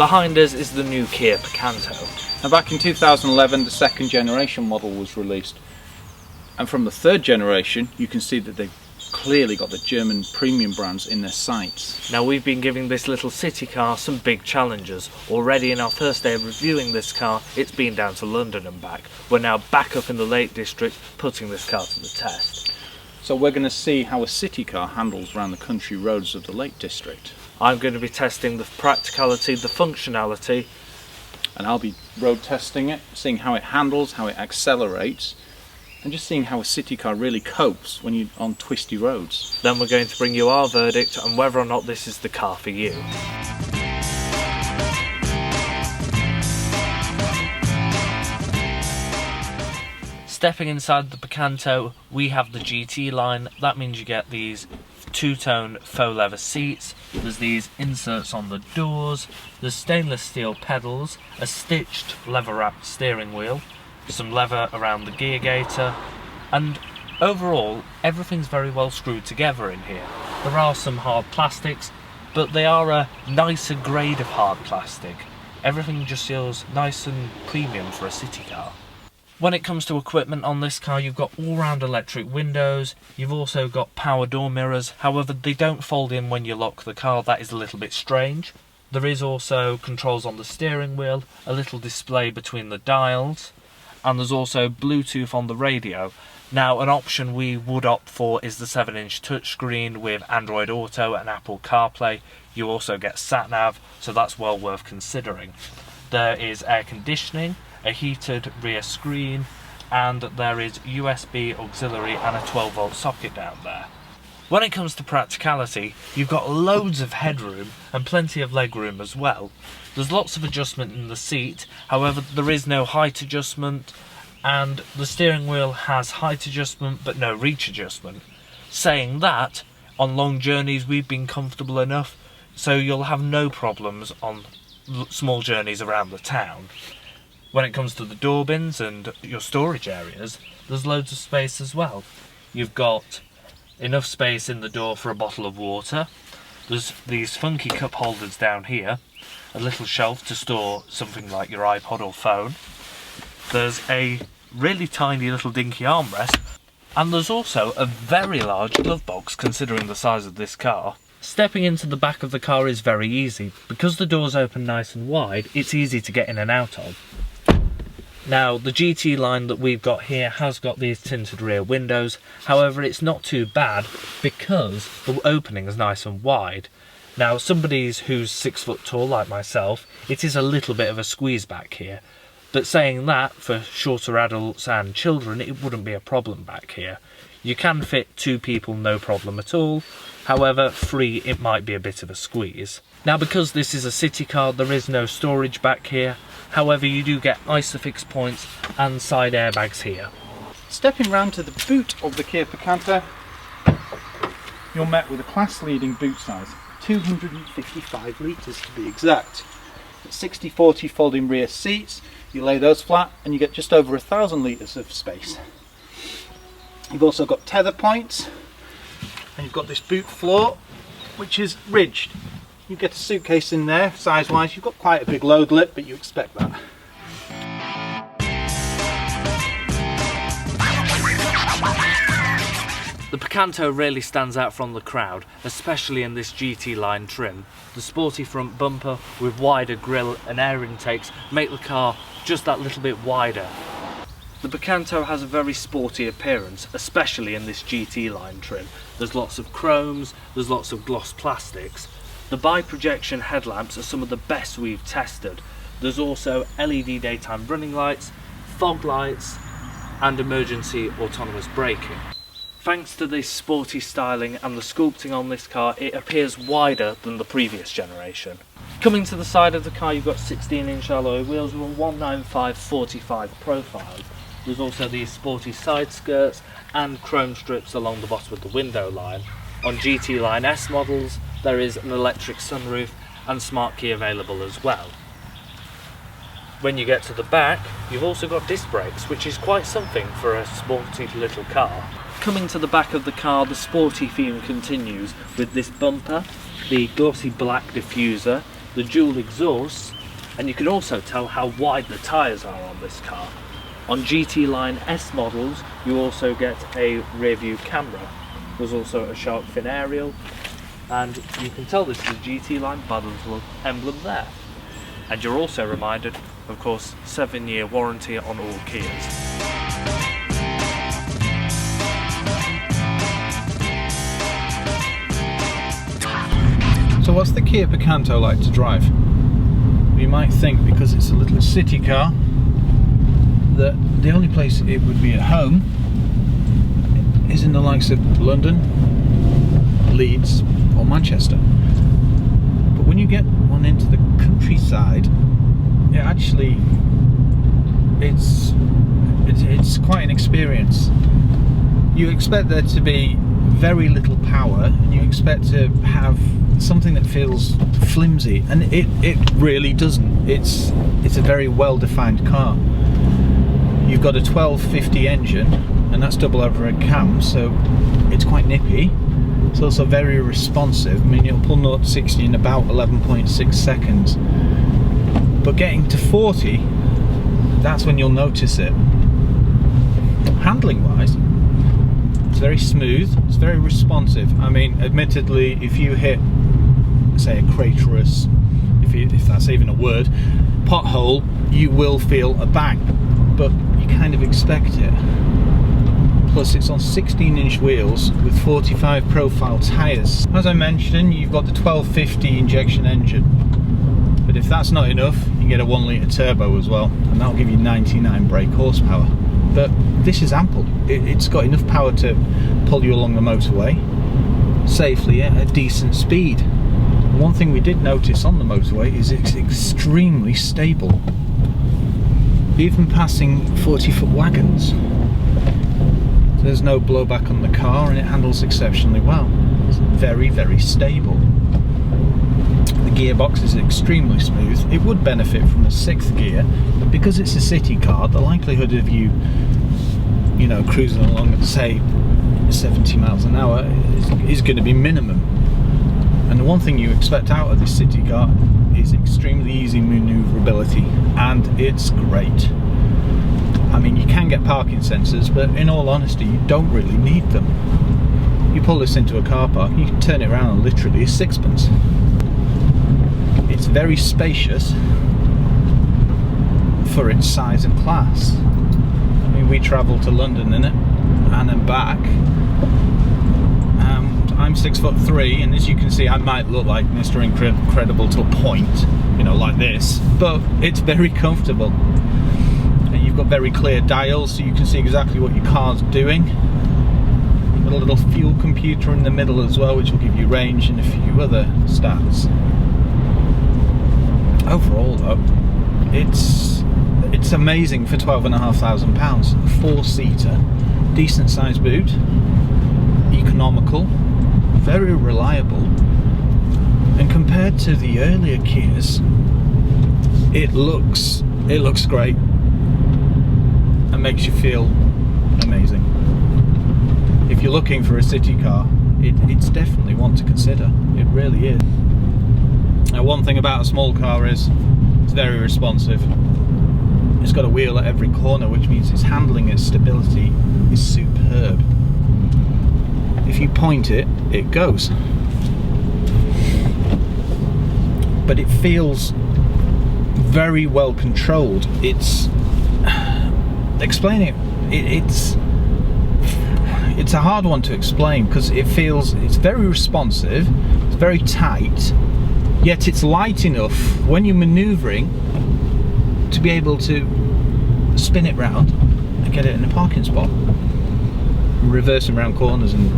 Behind us is the new Kia Picanto. Now back in 2011 the second generation model was released, and from the third generation you can see that they've clearly got the German premium brands in their sights. Now we've been giving this little city car some big challenges. Already in our first day of reviewing this car, it's been down to London and back. We're now back up in the Lake District putting this car to the test. So we're going to see how a city car handles around the country roads of the Lake District. I'm going to be testing the practicality, the functionality, and I'll be road testing it, seeing how it handles, how it accelerates, and just seeing how a city car really copes when you're on twisty roads. Then we're going to bring you our verdict on whether or not this is the car for you. Stepping inside the Picanto, we have the GT-Line. That means you get these two-tone faux leather seats, there's these inserts on the doors, there's stainless steel pedals, a stitched leather-wrapped steering wheel, some leather around the gear gaiter, and overall everything's very well screwed together in here. There are some hard plastics, but they are a nicer grade of hard plastic. Everything just feels nice and premium for a city car. When it comes to equipment on this car, you've got all-round electric windows, you've also got power door mirrors, however they don't fold in when you lock the car, that is a little bit strange. There is also controls on the steering wheel, a little display between the dials, and there's also Bluetooth on the radio. Now an option we would opt for is the 7-inch touchscreen with Android Auto and Apple CarPlay. You also get sat-nav, so that's well worth considering. There is air conditioning, a heated rear screen, and there is USB auxiliary and a 12-volt socket down there. When it comes to practicality, you've got loads of headroom and plenty of legroom as well. There's lots of adjustment in the seat, however there is no height adjustment, and the steering wheel has height adjustment but no reach adjustment. Saying that, on long journeys we've been comfortable enough, so you'll have no problems on small journeys around the town. When it comes to the door bins and your storage areas, there's loads of space as well. You've got enough space in the door for a bottle of water. There's these funky cup holders down here, a little shelf to store something like your iPod or phone. There's a really tiny little dinky armrest, and there's also a very large glove box considering the size of this car. Stepping into the back of the car is very easy. Because the doors open nice and wide, it's easy to get in and out of. Now the GT line that we've got here has got these tinted rear windows, however it's not too bad because the opening is nice and wide. Now somebody who's 6 foot tall like myself, it is a little bit of a squeeze back here, but saying that, for shorter adults and children it wouldn't be a problem back here. You can fit 2 people no problem at all, however 3 it might be a bit of a squeeze. Now because this is a city car there is no storage back here, however you do get ISOFIX points and side airbags here. Stepping round to the boot of the Kia Picanto, you're met with a class-leading boot size, 255 litres to be exact. 60/40 folding rear seats, you lay those flat and you get just over 1,000 litres of space. You've also got tether points, and you've got this boot floor which is ridged. You get a suitcase in there, size-wise. You've got quite a big load lip, but you expect that. The Picanto really stands out from the crowd, especially in this GT line trim. The sporty front bumper with wider grille and air intakes make the car just that little bit wider. The Picanto has a very sporty appearance, especially in this GT line trim. There's lots of chromes, there's lots of gloss plastics. The bi-projection headlamps are some of the best we've tested. There's also LED daytime running lights, fog lights, and emergency autonomous braking. Thanks to this sporty styling and the sculpting on this car, it appears wider than the previous generation. Coming to the side of the car, you've got 16-inch alloy wheels with a 195/45 profile. There's also these sporty side skirts and chrome strips along the bottom of the window line. On GT Line S models, there is an electric sunroof and smart key available as well. When you get to the back, you've also got disc brakes, which is quite something for a sporty little car. Coming to the back of the car, the sporty theme continues with this bumper, the glossy black diffuser. the dual exhausts, and you can also tell how wide the tyres are on this car. On GT-Line S models, you also get a rear view camera. There's also a shark fin aerial, and you can tell this is a GT-Line by the little emblem there. And you're also reminded, of course, 7-year warranty on all Kias. So what's the Kia Picanto like to drive? You might think, because it's a little city car, that the only place it would be at home is in the likes of London, Leeds or Manchester. But when you get one into the countryside, it's quite an experience. You expect there to be very little power, and you expect to have something that feels flimsy, and it really doesn't. It's a very well-defined car. You've got a 1250 engine, and that's double overhead cam, so it's quite nippy. It's also very responsive. I mean, it'll pull 0 to 60 in about 11.6 seconds. But getting to 40, that's when you'll notice it. Handling wise, it's very smooth, it's very responsive. I mean, admittedly, if you hit, say, a craterous, if that's even a word, pothole, you will feel a bang, but you kind of expect it. Plus it's on 16-inch wheels with 45 profile tyres. As I mentioned, you've got the 1250 injection engine, but if that's not enough, you can get a 1 litre turbo as well, and that'll give you 99 brake horsepower. But this is ample. It's got enough power to pull you along the motorway safely at a decent speed. One thing we did notice on the motorway is it's extremely stable, even passing 40-foot wagons. There's no blowback on the car, and it handles exceptionally well. It's very, very stable. The gearbox is extremely smooth. It would benefit from a 6th gear, but because it's a city car, the likelihood of you know, cruising along at, say, 70 miles an hour is going to be minimum. And the one thing you expect out of this city car is extremely easy manoeuvrability, and it's great. I mean, you can get parking sensors, but in all honesty, you don't really need them. You pull this into a car park, you can turn it around and literally a sixpence. It's very spacious for its size and class. I mean, we travel to London in it, and then back. I'm 6'3", and as you can see, I might look like Mr. Incredible to a point, you know, like this, but it's very comfortable. And you've got very clear dials, so you can see exactly what your car's doing. You've got a little fuel computer in the middle as well, which will give you range and a few other stats. Overall, though, it's amazing for £12,500. A 4-seater, decent sized boot, economical, very reliable, and compared to the earlier Kias, it looks great and makes you feel amazing. If you're looking for a city car, it's definitely one to consider. It really is. Now, one thing about a small car is it's very responsive. It's got a wheel at every corner, which means its handling and stability is superb. If you point it, it goes. But it feels very well controlled. It's explaining it. It's a hard one to explain because it's very responsive. It's very tight, yet it's light enough when you're manoeuvring to be able to spin it round and get it in a parking spot. Reversing around corners and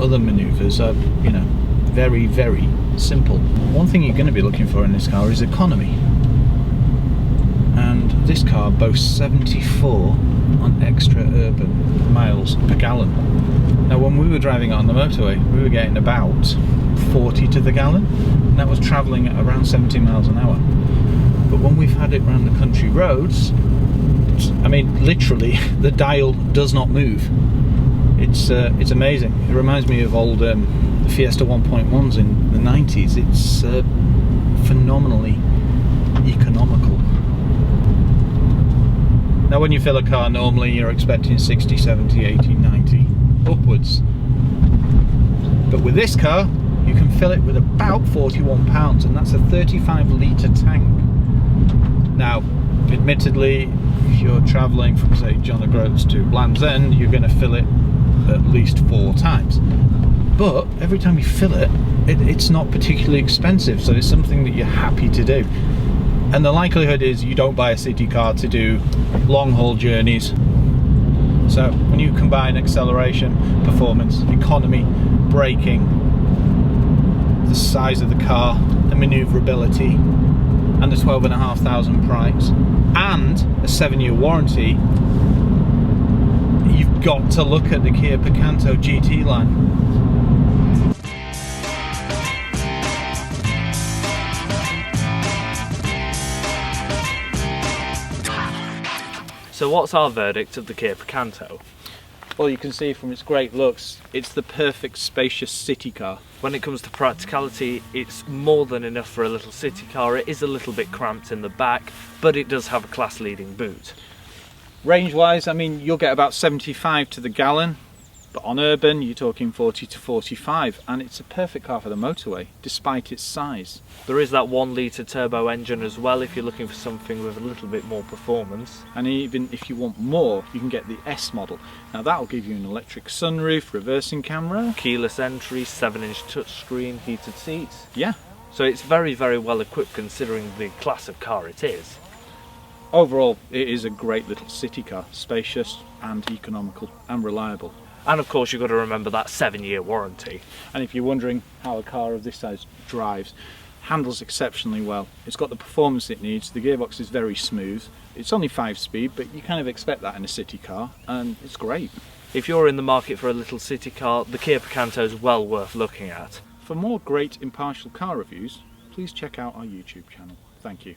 other manoeuvres are, you know, very, very simple. One thing you're going to be looking for in this car is economy, and this car boasts 74 on extra urban miles per gallon. Now, when we were driving it on the motorway, we were getting about 40 to the gallon, and that was travelling at around 70 miles an hour. But when we've had it around the country roads, I mean, literally, the dial does not move. It's amazing. It reminds me of old Fiesta 1.1s in the 90s. It's phenomenally economical. Now when you fill a car normally you're expecting 60, 70, 80, 90 upwards. But with this car you can fill it with about 41 pounds, and that's a 35 litre tank. Now admittedly, if you're travelling from say John O'Groats to Land's End, you're going to fill it at least 4 times. But every time you fill it, it's not particularly expensive, so it's something that you're happy to do. And the likelihood is you don't buy a city car to do long haul journeys. So when you combine acceleration, performance, economy, braking, the size of the car, the manoeuvrability, and the 12,500 price, and a 7-year warranty, you've got to look at the Kia Picanto GT-Line. So what's our verdict of the Kia Picanto? Well, you can see from its great looks, it's the perfect spacious city car. When it comes to practicality, it's more than enough for a little city car. It is a little bit cramped in the back, but it does have a class-leading boot. Range-wise, I mean, you'll get about 75 to the gallon, but on urban, you're talking 40 to 45, and it's a perfect car for the motorway, despite its size. There is that 1 litre turbo engine as well, if you're looking for something with a little bit more performance. And even if you want more, you can get the S model. Now that'll give you an electric sunroof, reversing camera, keyless entry, 7-inch touchscreen, heated seats. Yeah. So it's very, very well equipped considering the class of car it is. Overall, it is a great little city car, spacious and economical and reliable. And of course you've got to remember that 7-year warranty. And if you're wondering how a car of this size drives, handles exceptionally well. It's got the performance it needs, the gearbox is very smooth. It's only 5-speed, but you kind of expect that in a city car, and it's great. If you're in the market for a little city car, the Kia Picanto is well worth looking at. For more great impartial car reviews, please check out our YouTube channel. Thank you.